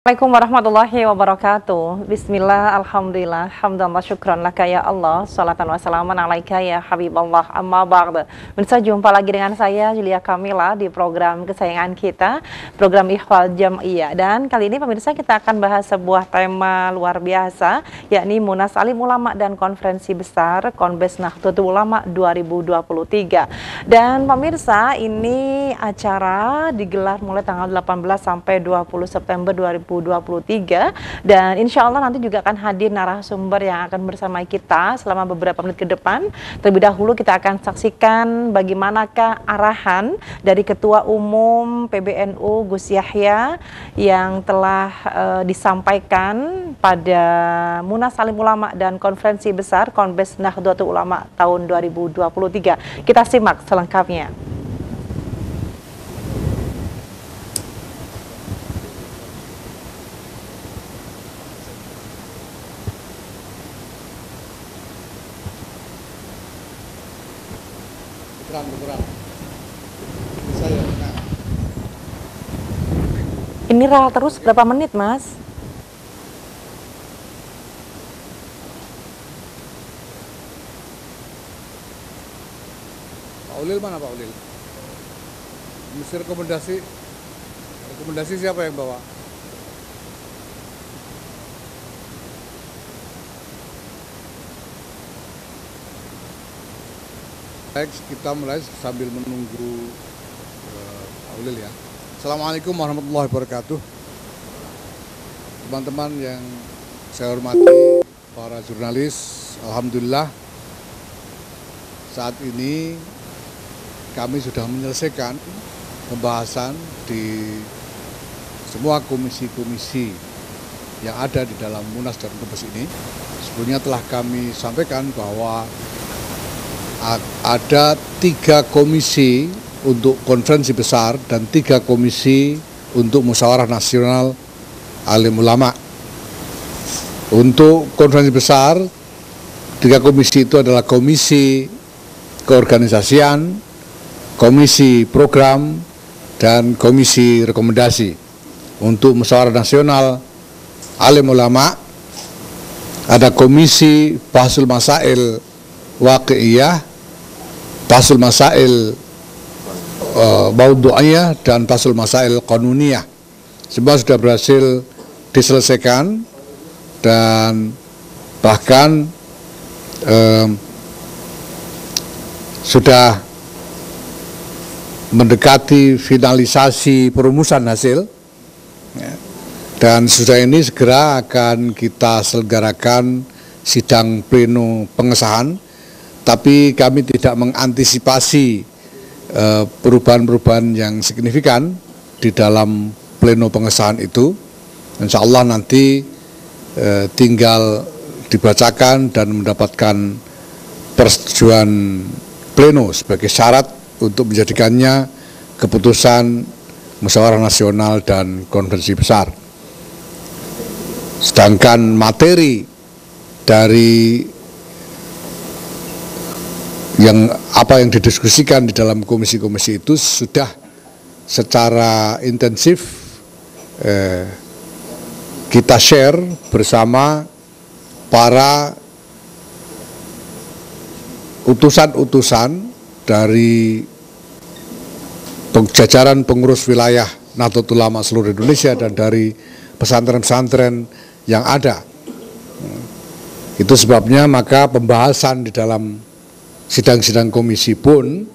Assalamualaikum warahmatullahi wabarakatuh. Bismillah, alhamdulillah, hamdan wa syukran laka ya Allah, salatan wa salaman alaika ya Habiballah, amma ba'd. Bisa jumpa lagi dengan saya Julia Kamila di program kesayangan kita, program Ikhwal Jam'iyah. Dan kali ini pemirsa kita akan bahas sebuah tema luar biasa, yakni Munas Alim Ulama dan Konferensi Besar Konbes Nahdlatul Ulama 2023. Dan pemirsa, ini acara digelar mulai tanggal 18 sampai 20 September 2023, dan insya Allah nanti juga akan hadir narasumber yang akan bersama kita selama beberapa menit ke depan. Terlebih dahulu kita akan saksikan bagaimanakah arahan dari Ketua Umum PBNU Gus Yahya yang telah disampaikan pada Munas Alim Ulama dan Konferensi Besar Konbes Nahdlatul Ulama tahun 2023. Kita simak selengkapnya. Ini real terus berapa menit, Mas? Pak Ulil mana Pak Ulil? Mesti rekomendasi siapa yang bawa? Baik, kita mulai sambil menunggu Pak Ulil ya. Assalamualaikum warahmatullahi wabarakatuh. Teman-teman yang saya hormati, para jurnalis, alhamdulillah saat ini kami sudah menyelesaikan pembahasan di semua komisi-komisi yang ada di dalam Munas dan Konbes ini. Sebelumnya telah kami sampaikan bahwa ada 3 komisi untuk konferensi besar dan 3 komisi untuk musyawarah nasional alim ulama. Untuk konferensi besar, 3 komisi itu adalah komisi keorganisasian, komisi program, dan komisi rekomendasi. Untuk musyawarah nasional alim ulama, ada komisi Bahsul Masail Waqi'iyah, Bahsul Masail Maudu'iyah, dan Bahsul Masail Qanuniyah. Semua sudah berhasil diselesaikan dan bahkan sudah mendekati finalisasi perumusan hasil, dan sudah ini segera akan kita selenggarakan sidang pleno pengesahan. Tapi kami tidak mengantisipasi perubahan-perubahan yang signifikan di dalam pleno pengesahan itu. Insya Allah nanti tinggal dibacakan dan mendapatkan persetujuan pleno sebagai syarat untuk menjadikannya keputusan musyawarah nasional dan konferensi besar. Sedangkan materi dari apa yang didiskusikan di dalam komisi-komisi itu sudah secara intensif kita share bersama para utusan-utusan dari jajaran pengurus wilayah Nahdlatul Ulama seluruh Indonesia dan dari pesantren-pesantren yang ada. Itu sebabnya maka pembahasan di dalam sidang-sidang komisi pun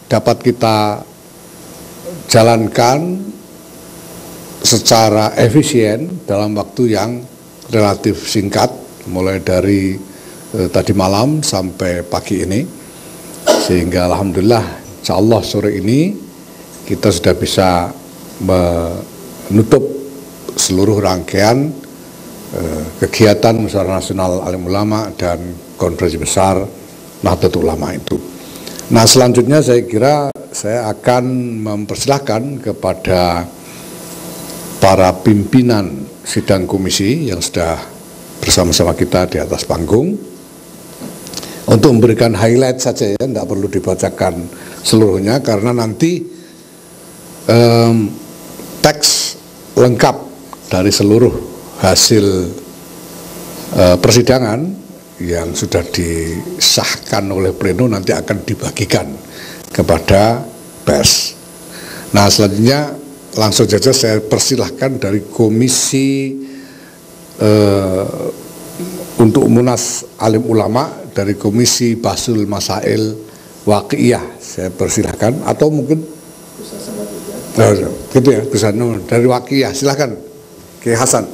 dapat kita jalankan secara efisien dalam waktu yang relatif singkat, mulai dari tadi malam sampai pagi ini, sehingga alhamdulillah insya Allah sore ini kita sudah bisa menutup seluruh rangkaian kegiatan musyawarah nasional alim ulama dan konferensi besar Nahdlatul Ulama itu. Nah, selanjutnya saya kira saya akan mempersilahkan kepada para pimpinan sidang komisi yang sudah bersama-sama kita di atas panggung untuk memberikan highlight saja ya, tidak perlu dibacakan seluruhnya karena nanti teks lengkap dari seluruh hasil persidangan yang sudah disahkan oleh pleno nanti akan dibagikan kepada pers. Nah, selanjutnya langsung saja saya persilahkan dari Komisi untuk Munas Alim Ulama, dari Komisi Basul Masail Waqiyah, saya persilahkan, atau mungkin gitu ya, dari Waqiyah, silahkan Kiai Hasan.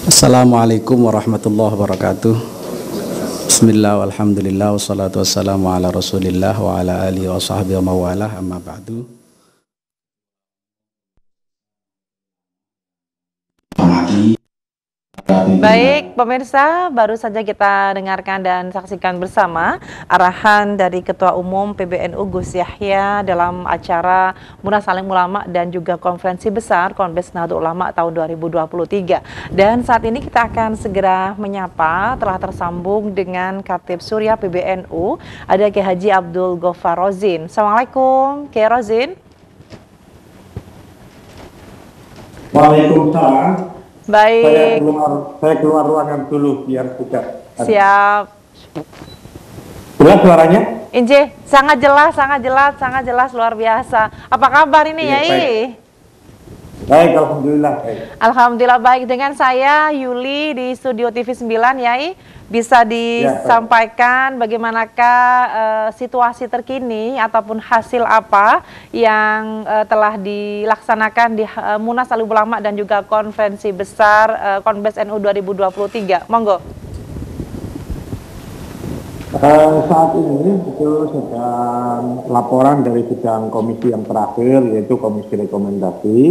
Assalamualaikum warahmatullahi wabarakatuh. Bismillah walhamdulillah wassalatu wassalamu ala rasulillah wa ala alihi wa sahbihi wa mawalah, amma ba'du. Baik, pemirsa, baru saja kita dengarkan dan saksikan bersama arahan dari Ketua Umum PBNU Gus Yahya dalam acara Munas Alim Ulama dan juga Konferensi Besar Konbes Nahdlatul Ulama tahun 2023. Dan saat ini kita akan segera menyapa, telah tersambung dengan Khatib Surya PBNU, ada Kiai Haji Abdul Ghaffar Rozin. Assalamualaikum, Kiai Rozin. Waalaikumsalam. Baik. Saya keluar ruangan dulu biar tidak. Siap. Jelas suaranya? Inje, sangat jelas, luar biasa. Apa kabar ini, Ya, Yai? Baik, alhamdulillah. Baik. Alhamdulillah baik, dengan saya Yuli di Studio TV 9, Yai. Bisa disampaikan bagaimanakah situasi terkini ataupun hasil apa yang telah dilaksanakan di Munas Alim Ulama dan juga Konferensi Besar Konbes NU 2023. Monggo. Saat ini itu sedang laporan dari sidang komisi yang terakhir, yaitu komisi rekomendasi.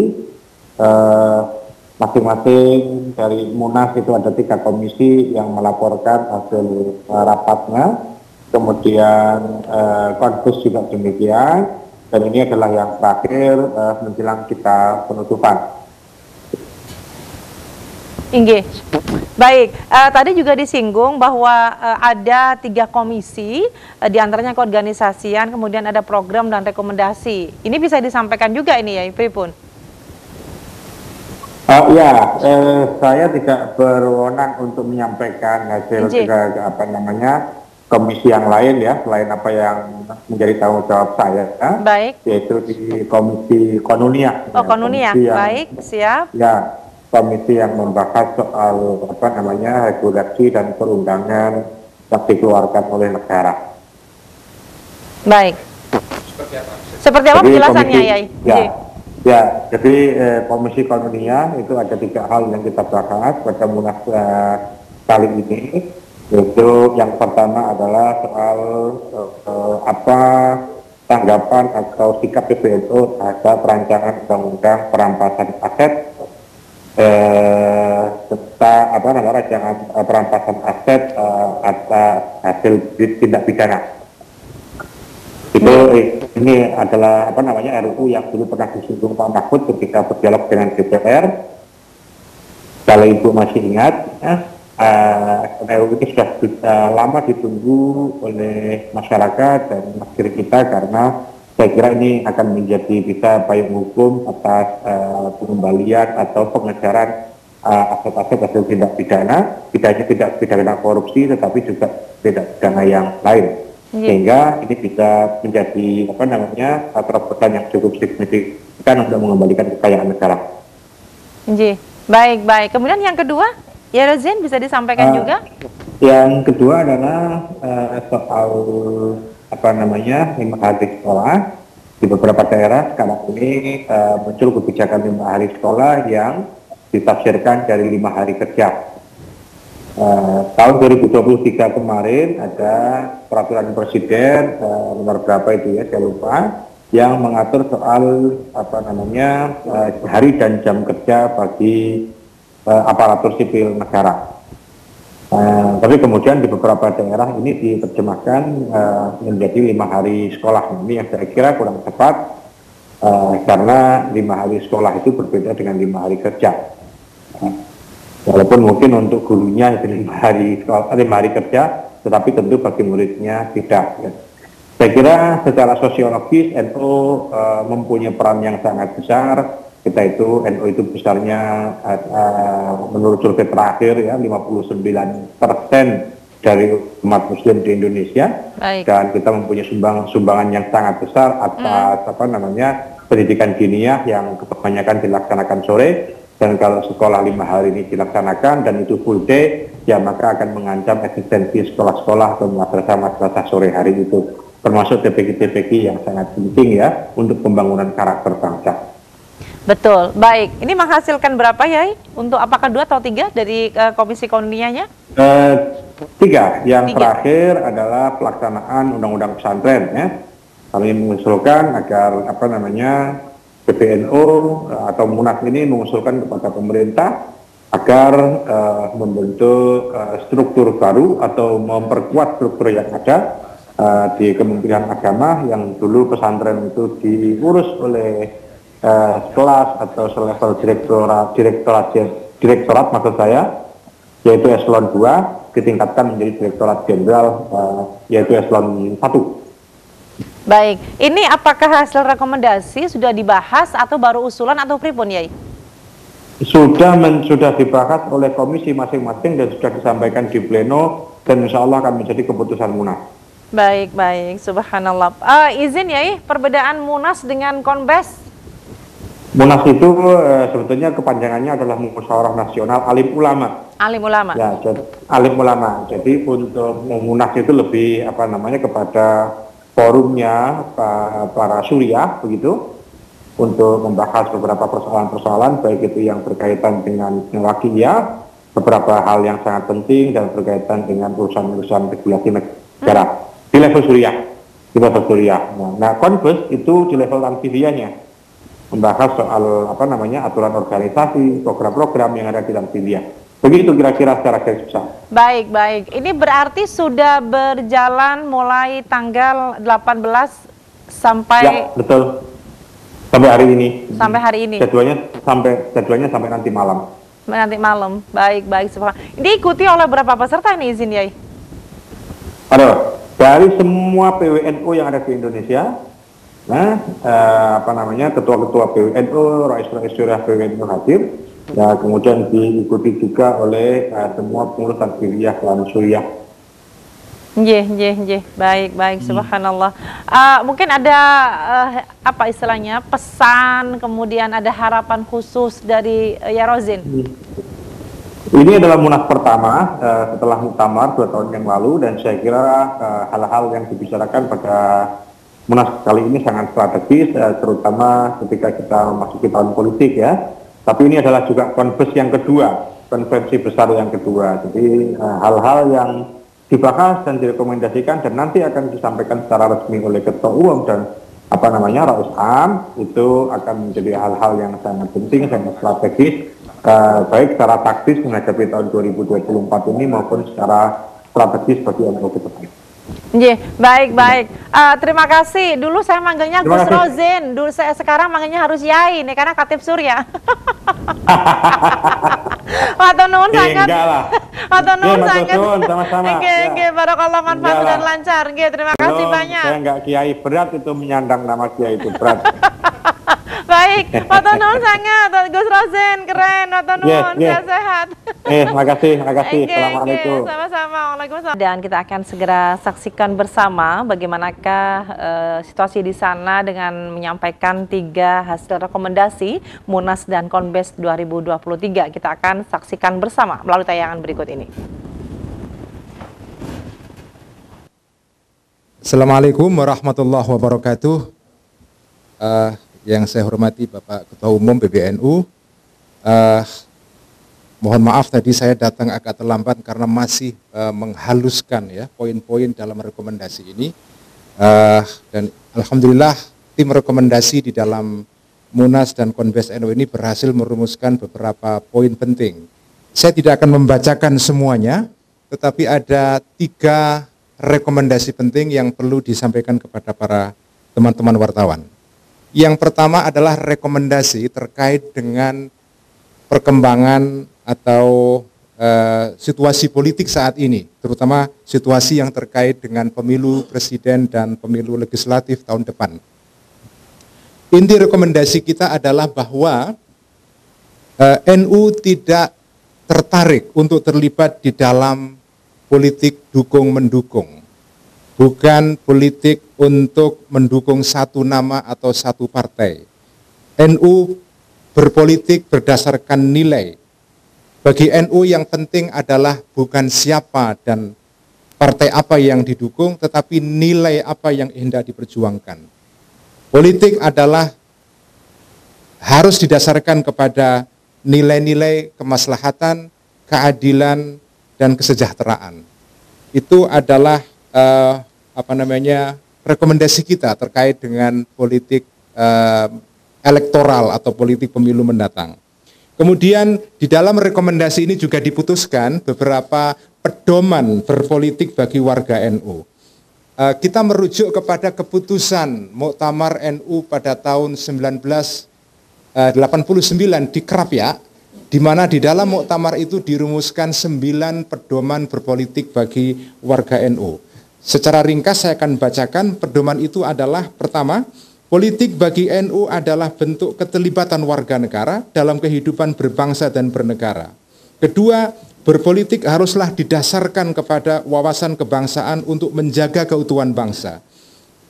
Masing-masing dari Munas itu ada 3 komisi yang melaporkan hasil rapatnya, kemudian Konbes juga demikian, dan ini adalah yang terakhir menjelang kita penutupan. Inge, baik. Tadi juga disinggung bahwa ada 3 komisi, diantaranya keorganisasian, kemudian ada program dan rekomendasi. Ini bisa disampaikan juga ini ya, Pripun? Saya tidak berwenang untuk menyampaikan hasil komisi yang lain ya, selain apa yang menjadi tanggung jawab saya, baik. Yaitu di Komisi Konuniyah. Oh, Konuniyah, baik, siap. Ya, komisi yang membahas soal regulasi dan perundangan yang dikeluarkan oleh negara. Baik. Seperti apa penjelasannya, Yai? Ya, jadi Komisi Konuniyah itu ada 3 hal yang kita bahas pada Munas kali ini, yaitu yang pertama adalah soal apa tanggapan atau sikap PBNU terhadap rancangan undang-undang perampasan aset serta rancangan perampasan aset atas hasil tindak pidana. Ini adalah RUU yang dulu pernah disinggung Pak Mahfud ketika berdialog dengan DPR. Kalau Ibu masih ingat, RUU ini sudah lama ditunggu oleh masyarakat dan masyarakat kita, karena saya kira ini akan menjadi bisa payung hukum atas pengembalian atau pengejaran aset-aset hasil tindak pidana, tidak hanya tidak pidana korupsi tetapi juga tindak pidana yang lain. Sehingga ini bisa menjadi terobosan yang cukup signifikan untuk mengembalikan kekayaan negara. Baik. Kemudian yang kedua, ya Rozin, bisa disampaikan juga? Yang kedua adalah soal 5 hari sekolah. Di beberapa daerah sekarang ini muncul kebijakan 5 hari sekolah yang ditafsirkan dari 5 hari kerja. Tahun 2023 kemarin ada peraturan presiden nomor berapa itu ya, saya lupa, yang mengatur soal hari dan jam kerja bagi aparatur sipil negara. Tapi kemudian di beberapa daerah ini diterjemahkan menjadi 5 hari sekolah. Ini yang saya kira kurang tepat, karena 5 hari sekolah itu berbeda dengan 5 hari kerja. Walaupun mungkin untuk gurunya itu 5 hari kerja, tetapi tentu bagi muridnya tidak. Saya kira secara sosiologis NU mempunyai peran yang sangat besar kita itu NU itu besarnya menurut survei terakhir ya 59% dari umat Muslim di Indonesia. Baik. Dan kita mempunyai sumbangan yang sangat besar atas pendidikan diniyah yang kebanyakan dilaksanakan sore. Dan kalau sekolah 5 hari ini dilaksanakan dan itu full day, ya maka akan mengancam eksistensi sekolah-sekolah atau madrasah-madrasah sore hari itu, termasuk TPQ-TPQ yang sangat penting ya untuk pembangunan karakter bangsa. Betul, baik. Ini menghasilkan berapa Yai? Untuk apakah 2 atau 3 dari Komisi Kauniyahnya? 3. Yang terakhir adalah pelaksanaan Undang-Undang Pesantren ya. Kami mengusulkan agar PBNU atau Munas ini mengusulkan kepada pemerintah agar membentuk struktur baru atau memperkuat struktur yang ada di Kementerian Agama yang dulu pesantren itu diurus oleh kelas atau selevel direktorat maksud saya, yaitu eselon 2 ditingkatkan menjadi direktorat jenderal yaitu eselon 1. Baik, ini apakah hasil rekomendasi sudah dibahas atau baru usulan atau pripun Yai? Sudah dibahas oleh komisi masing-masing dan sudah disampaikan di pleno dan insya Allah akan menjadi keputusan Munas. Baik, subhanallah. Izin Yai, perbedaan Munas dengan Konbes? Munas itu sebetulnya kepanjangannya adalah Musyawarah Nasional Alim Ulama. Alim Ulama. Ya, Alim Ulama. Jadi untuk Munas itu lebih kepada forumnya para suriah begitu untuk membahas beberapa persoalan-persoalan baik itu yang berkaitan dengan wakiyah, beberapa hal yang sangat penting dan berkaitan dengan urusan-urusan regulasi negara di level suriah. Nah, Konbes itu di level Tanfidiyahnya membahas soal aturan organisasi, program-program yang ada di Tanfidiyah. Begitu kira-kira secara garis besar. Baik. Ini berarti sudah berjalan mulai tanggal 18 sampai... Ya, betul. Sampai hari ini. Sampai hari ini. Jadwalnya sampai nanti malam. Nanti malam. Baik. Ini diikuti oleh berapa peserta ini izin Yai? Dari semua PWNU yang ada di Indonesia, ketua-ketua PWNU, rais-rais syurah PWNU hadir. Ya, kemudian diikuti juga oleh semua pengurus Tanfidiyah dan Suriah. Baik, subhanallah. Mungkin ada istilahnya pesan, kemudian ada harapan khusus dari Ya Rozin. Ini adalah Munas pertama setelah muktamar 2 tahun yang lalu dan saya kira hal-hal yang dibicarakan pada Munas kali ini sangat strategis, terutama ketika kita memasuki tahun politik ya. Tapi ini adalah juga konferensi yang kedua, konferensi besar yang kedua. Jadi hal-hal yang dibahas dan direkomendasikan dan nanti akan disampaikan secara resmi oleh Ketua Umum dan Rais Am itu akan menjadi hal-hal yang sangat penting, sangat strategis, baik secara taktis menghadapi tahun 2024 ini maupun secara strategis bagi NU ke depan. Baik. Terima kasih. Dulu saya manggilnya Gus Rozin. Dulu sekarang manggilnya harus Yai nih karena Khatib Surya. Matur nuwun sangat. Matur nuwun sangat. Sama-sama. Nggih, barakallah manfaat dan lancar. Nggih, terima kasih banyak. Saya enggak kiai berat itu menyandang nama kiai itu berat. Baik, matur nuwun sangat Gus Rozin, keren. Matur nuwun, sehat. Makasih. Assalamualaikum. Sama-sama. Waalaikumsalam. Dan kita akan segera saksikan bersama bagaimanakah situasi di sana dengan menyampaikan 3 hasil rekomendasi Munas dan Konbes 2023. Kita akan saksikan bersama melalui tayangan berikut ini. Assalamualaikum warahmatullahi wabarakatuh. Yang saya hormati Bapak Ketua Umum PBNU, mohon maaf tadi saya datang agak terlambat karena masih menghaluskan ya poin-poin dalam rekomendasi ini, dan alhamdulillah tim rekomendasi di dalam Munas dan Konbes NU ini berhasil merumuskan beberapa poin penting. Saya tidak akan membacakan semuanya, tetapi ada 3 rekomendasi penting yang perlu disampaikan kepada para teman-teman wartawan. Yang pertama adalah rekomendasi terkait dengan perkembangan atau situasi politik saat ini, terutama situasi yang terkait dengan pemilu presiden dan pemilu legislatif tahun depan. inti rekomendasi kita adalah bahwa NU tidak tertarik untuk terlibat di dalam politik dukung-mendukung. Bukan politik untuk mendukung satu nama atau satu partai. NU berpolitik berdasarkan nilai. Bagi NU yang penting adalah bukan siapa dan partai apa yang didukung, tetapi nilai apa yang hendak diperjuangkan. Politik adalah harus didasarkan kepada nilai-nilai kemaslahatan, keadilan, dan kesejahteraan. Itu adalah rekomendasi kita terkait dengan politik elektoral atau politik pemilu mendatang. Kemudian di dalam rekomendasi ini juga diputuskan beberapa pedoman berpolitik bagi warga NU. Kita merujuk kepada keputusan Muktamar NU pada tahun 1989 di Krapyak, di mana di dalam muktamar itu dirumuskan 9 pedoman berpolitik bagi warga NU. Secara ringkas saya akan bacakan. Pedoman itu adalah: pertama, politik bagi NU adalah bentuk keterlibatan warga negara dalam kehidupan berbangsa dan bernegara. Kedua, berpolitik haruslah didasarkan kepada wawasan kebangsaan untuk menjaga keutuhan bangsa.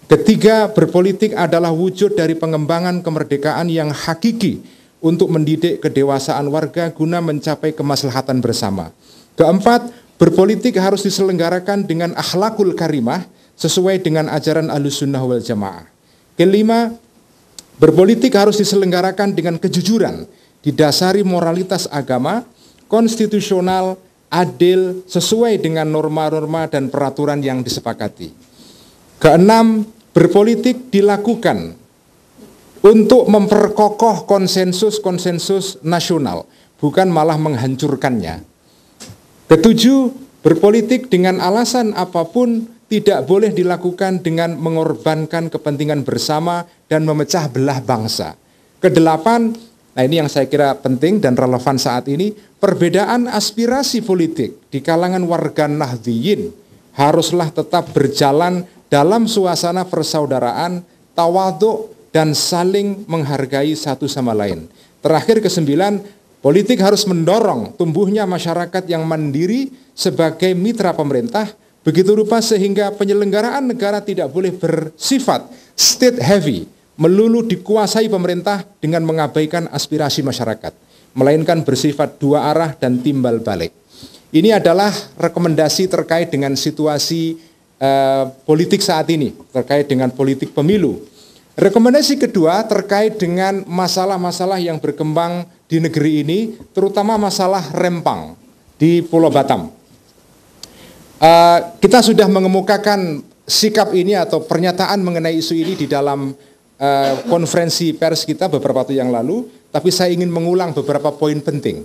Ketiga, berpolitik adalah wujud dari pengembangan kemerdekaan yang hakiki untuk mendidik kedewasaan warga guna mencapai kemaslahatan bersama. Keempat, berpolitik harus diselenggarakan dengan akhlakul karimah sesuai dengan ajaran Ahlussunnah wal Jamaah. Kelima, berpolitik harus diselenggarakan dengan kejujuran, didasari moralitas agama, konstitusional, adil, sesuai dengan norma-norma dan peraturan yang disepakati. Keenam, berpolitik dilakukan untuk memperkokoh konsensus-konsensus nasional, bukan malah menghancurkannya. Ketujuh, berpolitik dengan alasan apapun tidak boleh dilakukan dengan mengorbankan kepentingan bersama dan memecah belah bangsa. Kedelapan, nah ini yang saya kira penting dan relevan saat ini, perbedaan aspirasi politik di kalangan warga Nahdliyin haruslah tetap berjalan dalam suasana persaudaraan, tawadhu, dan saling menghargai satu sama lain. Terakhir, kesembilan, politik harus mendorong tumbuhnya masyarakat yang mandiri sebagai mitra pemerintah, begitu rupa sehingga penyelenggaraan negara tidak boleh bersifat state heavy, melulu dikuasai pemerintah dengan mengabaikan aspirasi masyarakat, melainkan bersifat dua arah dan timbal balik. Ini adalah rekomendasi terkait dengan situasi politik saat ini, terkait dengan politik pemilu. Rekomendasi kedua terkait dengan masalah-masalah yang berkembang di negeri ini, terutama masalah Rempang di Pulau Batam. Kita sudah mengemukakan sikap ini atau pernyataan mengenai isu ini di dalam konferensi pers kita beberapa waktu yang lalu, tapi saya ingin mengulang beberapa poin penting.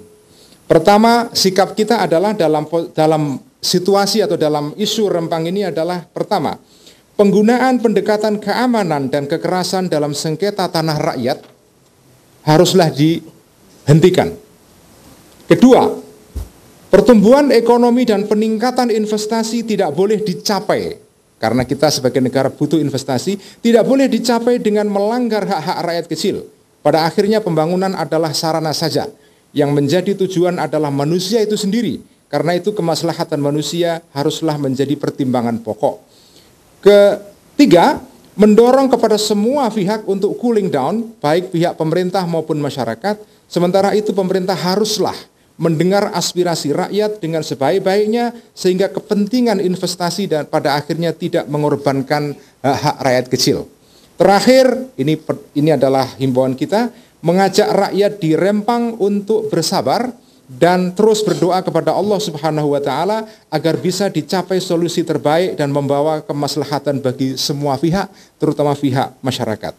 Pertama, sikap kita adalah dalam situasi atau dalam isu Rempang ini adalah: pertama, penggunaan pendekatan keamanan dan kekerasan dalam sengketa tanah rakyat haruslah dihentikan. Kedua, pertumbuhan ekonomi dan peningkatan investasi tidak boleh dicapai, karena kita sebagai negara butuh investasi, tidak boleh dicapai dengan melanggar hak-hak rakyat kecil. Pada akhirnya pembangunan adalah sarana saja, yang menjadi tujuan adalah manusia itu sendiri. Karena itu kemaslahatan manusia haruslah menjadi pertimbangan pokok. Ketiga, mendorong kepada semua pihak untuk cooling down, baik pihak pemerintah maupun masyarakat. Sementara itu pemerintah haruslah mendengar aspirasi rakyat dengan sebaik-baiknya sehingga kepentingan investasi dan pada akhirnya tidak mengorbankan hak rakyat kecil. Terakhir, ini adalah himbauan kita, mengajak rakyat di Rempang untuk bersabar dan terus berdoa kepada Allah Subhanahu wa taala agar bisa dicapai solusi terbaik dan membawa kemaslahatan bagi semua pihak, terutama pihak masyarakat.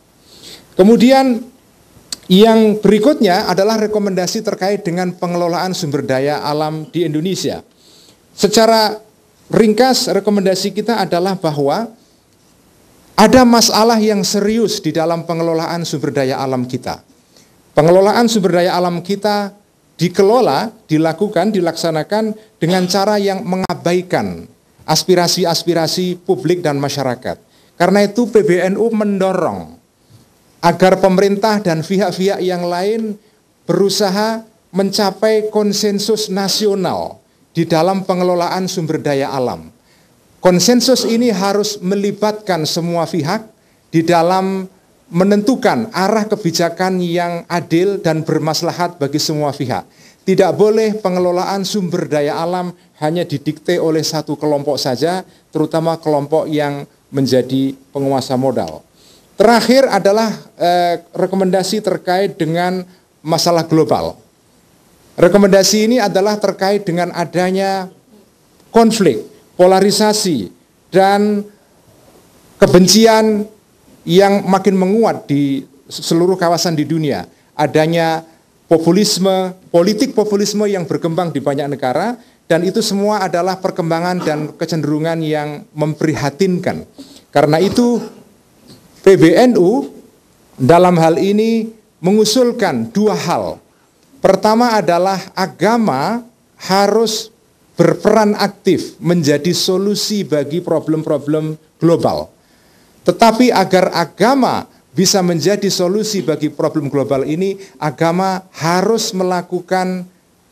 Kemudian yang berikutnya adalah rekomendasi terkait dengan pengelolaan sumber daya alam di Indonesia. Secara ringkas, rekomendasi kita adalah bahwa ada masalah yang serius di dalam pengelolaan sumber daya alam kita. Pengelolaan sumber daya alam kita dikelola, dilaksanakan dengan cara yang mengabaikan aspirasi-aspirasi publik dan masyarakat. Karena itu PBNU mendorong agar pemerintah dan pihak-pihak yang lain berusaha mencapai konsensus nasional di dalam pengelolaan sumber daya alam. Konsensus ini harus melibatkan semua pihak di dalam menentukan arah kebijakan yang adil dan bermaslahat bagi semua pihak. Tidak boleh pengelolaan sumber daya alam hanya didikte oleh satu kelompok saja, terutama kelompok yang menjadi penguasa modal. Terakhir adalah rekomendasi terkait dengan masalah global. Rekomendasi ini adalah terkait dengan adanya konflik, polarisasi, dan kebencian yang makin menguat di seluruh kawasan di dunia. Adanya populisme, politik populisme yang berkembang di banyak negara, dan itu semua adalah perkembangan dan kecenderungan yang memprihatinkan. Karena itu PBNU dalam hal ini mengusulkan dua hal. Pertama adalah agama harus berperan aktif menjadi solusi bagi problem-problem global. Tetapi agar agama bisa menjadi solusi bagi problem global ini, agama harus melakukan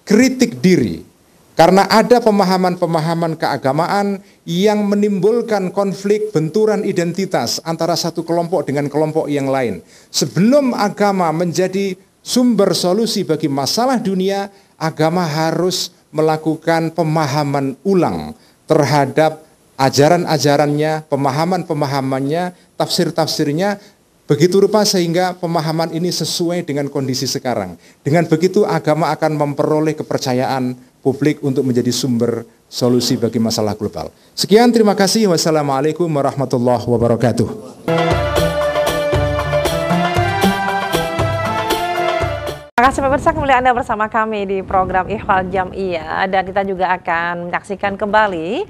kritik diri. Karena ada pemahaman-pemahaman keagamaan yang menimbulkan konflik benturan identitas antara satu kelompok dengan kelompok yang lain. Sebelum agama menjadi sumber solusi bagi masalah dunia, agama harus melakukan pemahaman ulang terhadap ajaran-ajarannya, pemahaman-pemahamannya, tafsir-tafsirnya, begitu rupa sehingga pemahaman ini sesuai dengan kondisi sekarang. Dengan begitu agama akan memperoleh kepercayaan publik untuk menjadi sumber solusi bagi masalah global. Sekian, terima kasih. Wassalamualaikum warahmatullahi wabarakatuh. Terima kasih pemirsa, kembali Anda bersama kami di program Ikhwal Jam'iyah, dan kita juga akan menyaksikan kembali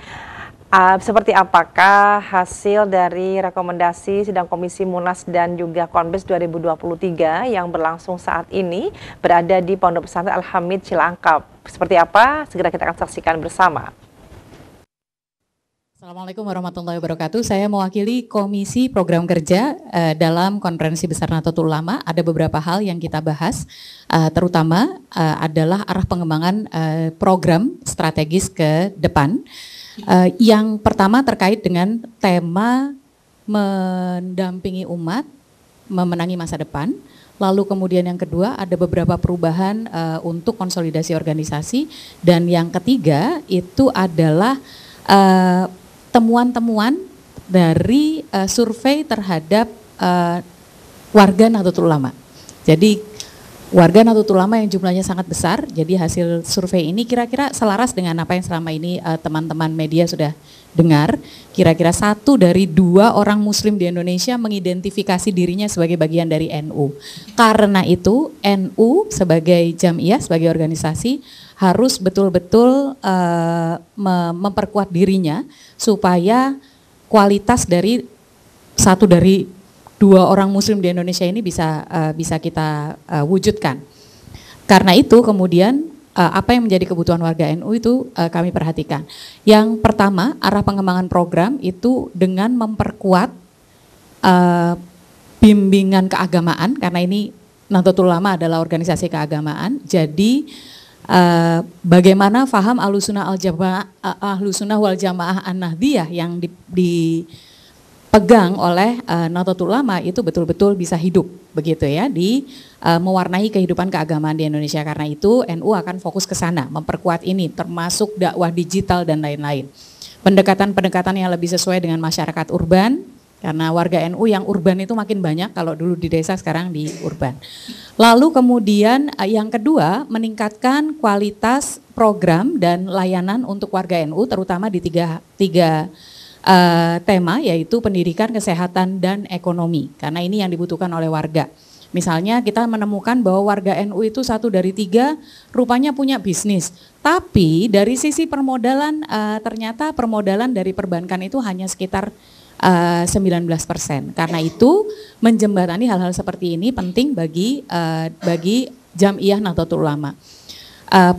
seperti apakah hasil dari rekomendasi sidang Komisi Munas dan juga Konbes 2023 yang berlangsung saat ini berada di Pondok Pesantren Al-Hamid Cilangkap. Seperti apa? Segera kita akan saksikan bersama. Assalamualaikum warahmatullahi wabarakatuh. Saya mewakili Komisi Program Kerja dalam Konferensi Besar Nahdlatul Ulama. Ada beberapa hal yang kita bahas, terutama adalah arah pengembangan program strategis ke depan. Yang pertama terkait dengan tema mendampingi umat, memenangi masa depan. Lalu kemudian yang kedua ada beberapa perubahan untuk konsolidasi organisasi. Dan yang ketiga itu adalah temuan-temuan dari survei terhadap warga Nahdlatul Ulama. Jadi warga Nahdlatul Ulama yang jumlahnya sangat besar, jadi hasil survei ini kira-kira selaras dengan apa yang selama ini teman-teman media sudah dengar. Kira-kira 1 dari 2 orang muslim di Indonesia mengidentifikasi dirinya sebagai bagian dari NU. Karena itu NU sebagai jam'iyah, sebagai organisasi harus betul-betul memperkuat dirinya supaya kualitas dari 1 dari 2 orang muslim di Indonesia ini bisa kita wujudkan. Karena itu kemudian apa yang menjadi kebutuhan warga NU itu kami perhatikan. Yang pertama, arah pengembangan program itu dengan memperkuat bimbingan keagamaan, karena ini Nahdlatul Ulama adalah organisasi keagamaan. Jadi bagaimana faham Ahlussunnah wal Jamaah An-Nahdliyah yang dipegang oleh Nahdlatul Ulama itu betul-betul bisa hidup begitu ya di mewarnai kehidupan keagamaan di Indonesia. Karena itu NU akan fokus ke sana, memperkuat ini termasuk dakwah digital dan lain-lain. Pendekatan-pendekatan yang lebih sesuai dengan masyarakat urban, karena warga NU yang urban itu makin banyak, kalau dulu di desa sekarang di urban. Lalu kemudian yang kedua, meningkatkan kualitas program dan layanan untuk warga NU terutama di tiga tema, yaitu pendidikan, kesehatan, dan ekonomi. Karena ini yang dibutuhkan oleh warga. Misalnya kita menemukan bahwa warga NU itu 1 dari 3 rupanya punya bisnis. Tapi dari sisi permodalan ternyata permodalan dari perbankan itu hanya sekitar 19%. Karena itu menjembatani hal-hal seperti ini penting bagi Jam'iyah Nahdlatul Ulama.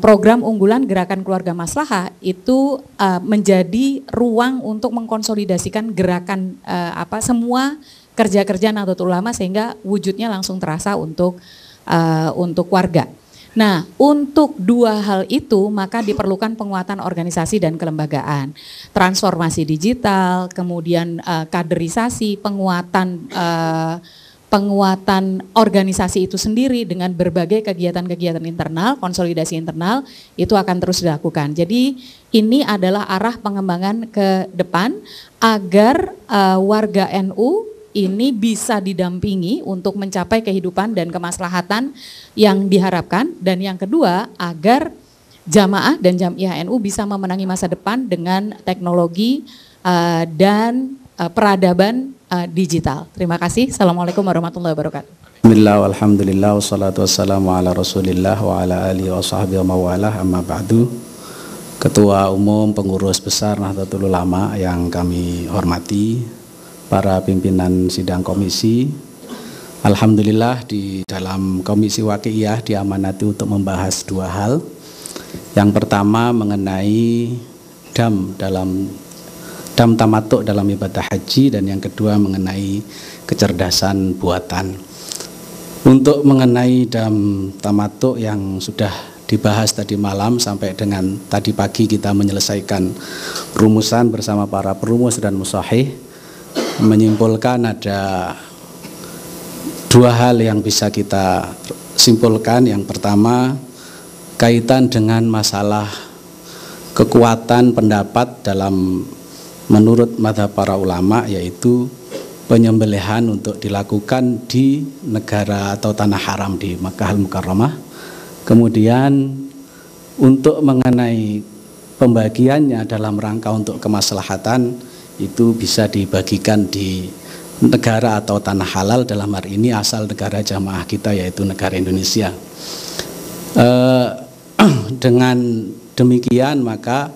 Program unggulan Gerakan Keluarga Maslahah itu menjadi ruang untuk mengkonsolidasikan gerakan semua kerja-kerja Nahdlatul Ulama sehingga wujudnya langsung terasa untuk warga. Nah, untuk dua hal itu maka diperlukan penguatan organisasi dan kelembagaan, transformasi digital, kemudian kaderisasi, penguatan organisasi itu sendiri dengan berbagai kegiatan-kegiatan internal, konsolidasi internal itu akan terus dilakukan. Jadi ini adalah arah pengembangan ke depan agar warga NU ini bisa didampingi untuk mencapai kehidupan dan kemaslahatan yang diharapkan, dan yang kedua agar jamaah dan jamiah NU bisa memenangi masa depan dengan teknologi dan peradaban digital. Terima kasih. Assalamualaikum warahmatullahi wabarakatuh. Bismillah, alhamdulillah, wassalatu wassalamu ala rasulillah wa ala alihi wa sahbihi wa mawalah, amma ba'du. Ketua Umum Pengurus Besar Nahdlatul Ulama yang kami hormati, para pimpinan sidang komisi, alhamdulillah di dalam Komisi Waqiah diamanati untuk membahas dua hal. Yang pertama mengenai dam tamattu dalam ibadah haji, dan yang kedua mengenai kecerdasan buatan. Untuk mengenai dam tamattu yang sudah dibahas tadi malam sampai dengan tadi pagi kita menyelesaikan rumusan bersama para perumus dan musahih, menyimpulkan ada dua hal yang bisa kita simpulkan. Yang pertama kaitan dengan masalah kekuatan pendapat dalam menurut mazhab para ulama, yaitu penyembelihan untuk dilakukan di negara atau tanah haram di Makkah Al-Mukarramah. Kemudian untuk mengenai pembagiannya dalam rangka untuk kemaslahatan itu bisa dibagikan di negara atau tanah halal, dalam hari ini asal negara jamaah kita yaitu negara Indonesia. Dengan demikian maka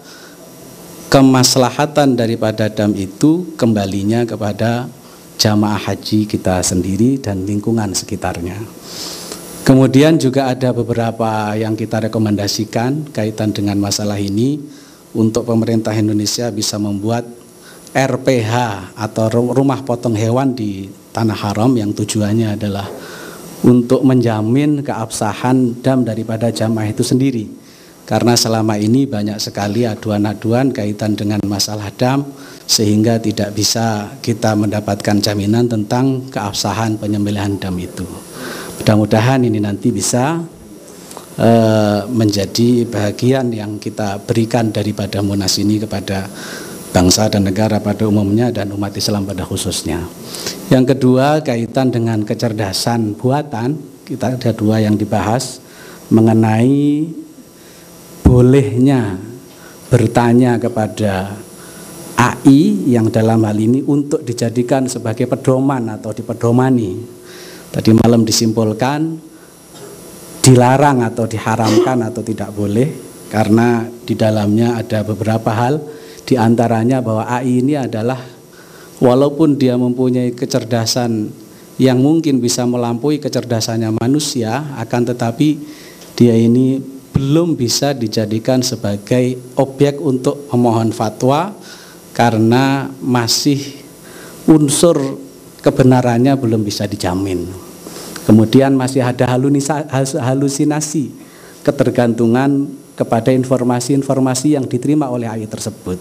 kemaslahatan daripada dam itu kembalinya kepada jamaah haji kita sendiri dan lingkungan sekitarnya. Kemudian juga ada beberapa yang kita rekomendasikan kaitan dengan masalah ini, untuk pemerintah Indonesia bisa membuat RPH atau rumah potong hewan di tanah haram, yang tujuannya adalah untuk menjamin keabsahan dam daripada jamaah itu sendiri. Karena selama ini banyak sekali aduan-aduan kaitan dengan masalah dam, sehingga tidak bisa kita mendapatkan jaminan tentang keabsahan penyembelihan dam itu. Mudah-mudahan ini nanti bisa menjadi bagian yang kita berikan daripada Munas ini kepada bangsa dan negara pada umumnya dan umat Islam pada khususnya. Yang kedua kaitan dengan kecerdasan buatan, kita ada dua yang dibahas mengenai bolehnya bertanya kepada AI yang dalam hal ini untuk dijadikan sebagai pedoman atau dipedomani. Tadi malam disimpulkan dilarang atau diharamkan atau tidak boleh karena di dalamnya ada beberapa hal. Di antaranya bahwa AI ini adalah walaupun dia mempunyai kecerdasan yang mungkin bisa melampaui kecerdasannya manusia, akan tetapi dia ini belum bisa dijadikan sebagai objek untuk memohon fatwa karena masih unsur kebenarannya belum bisa dijamin. Kemudian masih ada halusinasi, ketergantungan kepada informasi-informasi yang diterima oleh AI tersebut.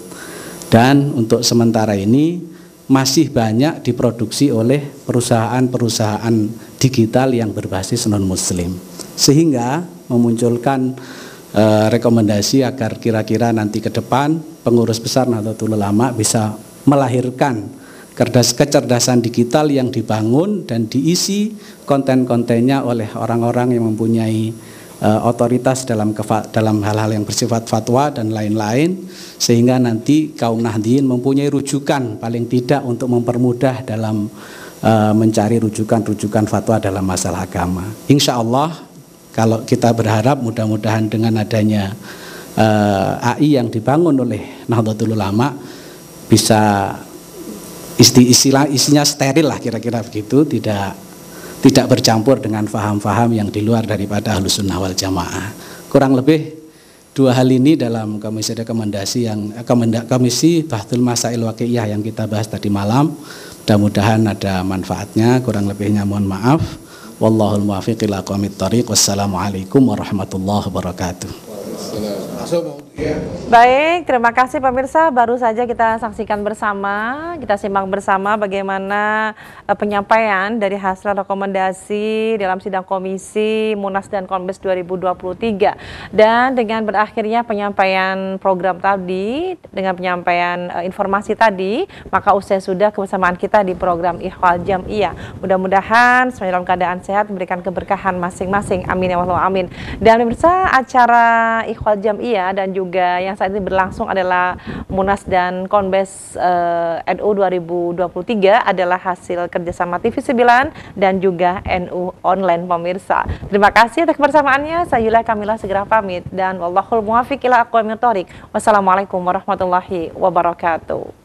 Dan untuk sementara ini masih banyak diproduksi oleh perusahaan-perusahaan digital yang berbasis non-muslim. Sehingga memunculkan rekomendasi agar kira-kira nanti ke depan pengurus besar Nahdlatul Ulama bisa melahirkan kecerdasan digital yang dibangun dan diisi konten-kontennya oleh orang-orang yang mempunyai otoritas dalam hal-hal yang bersifat fatwa dan lain-lain, sehingga nanti kaum Nahdliyin mempunyai rujukan paling tidak untuk mempermudah dalam mencari rujukan-rujukan fatwa dalam masalah agama. Insya Allah kalau kita berharap mudah-mudahan dengan adanya AI yang dibangun oleh Nahdlatul Ulama bisa isinya steril lah kira-kira begitu, tidak bercampur dengan faham-faham yang di luar daripada Ahlus Sunnah wal Jamaah. Kurang lebih dua hal ini dalam komisi rekomendasi Komisi Bahthul Masail Waqiah yang kita bahas tadi malam Mudah-mudahan ada manfaatnya, kurang lebihnya mohon maaf. Wallahul muwaffiq ila aqwamit thoriq. Wassalamualaikum warahmatullahi wabarakatuh. Baik, terima kasih pemirsa. Baru saja kita saksikan bersama, kita simak bersama bagaimana penyampaian dari hasil rekomendasi dalam sidang komisi Munas dan Konbes 2023. Dan dengan berakhirnya penyampaian program tadi, dengan penyampaian informasi tadi, maka usai sudah kebersamaan kita di program Ikhwal Jam'iyah. Mudah-mudahan semuanya dalam keadaan sehat, memberikan keberkahan masing-masing. Amin ya Allah, amin. Dan pemirsa, acara Ikhwal Jam'iyah dan juga yang saat ini berlangsung adalah Munas dan Konbes NU 2023 adalah hasil kerjasama TV9 dan juga NU Online pemirsa. Terima kasih atas kebersamaannya. Saya Yulia Kamila segera pamit dan wallahul muwaffiq ila aqwamit thoriq. Wassalamualaikum warahmatullahi wabarakatuh.